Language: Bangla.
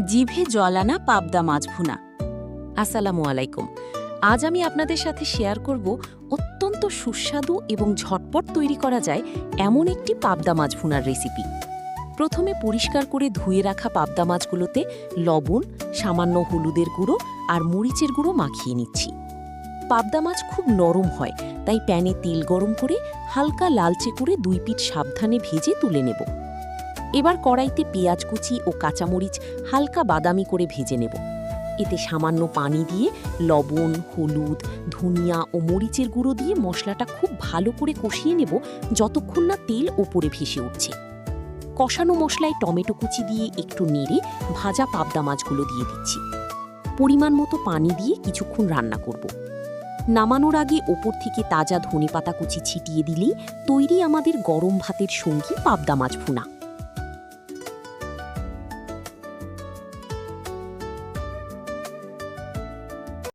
জিভে জল আনা পাবদা মাছ ভুনা। আসসালামু আলাইকুম। আজ আমি আপনাদের সাথে শেয়ার করব অত্যন্ত সুস্বাদু এবং ঝটপট তৈরি করা যায় এমন একটি পাবদা মাছ ভুনার রেসিপি। প্রথমে পরিষ্কার করে ধুয়ে রাখা পাবদা মাছগুলোতে লবণ, সামান্য হলুদের গুঁড়ো আর মরিচের গুঁড়ো মাখিয়ে নিচ্ছি। পাবদা মাছ খুব নরম হয়, তাই প্যানে তেল গরম করে হালকা লালচে করে 2 পিঠ সাবধানে ভেজে তুলে নেব। এবার কড়াইতে পেঁয়াজ কুচি ও কাঁচামরিচ হালকা বাদামি করে ভেজে নেব। এতে সামান্য পানি দিয়ে লবণ, হলুদ, ধনিয়া ও মরিচের গুঁড়ো দিয়ে মশলাটা খুব ভালো করে কষিয়ে নেব যতক্ষণ না তেল ওপরে ভেসে উঠছে। কষানো মশলায় টমেটো কুচি দিয়ে একটু নেড়ে ভাজা পাবদা মাছগুলো দিয়ে দিচ্ছি। পরিমাণ মতো পানি দিয়ে কিছুক্ষণ রান্না করব। নামানোর আগে ওপর থেকে তাজা ধনেপাতা কুচি ছিটিয়ে দিলেই তৈরি আমাদের গরম ভাতের সঙ্গী পাবদা মাছ ভুনা।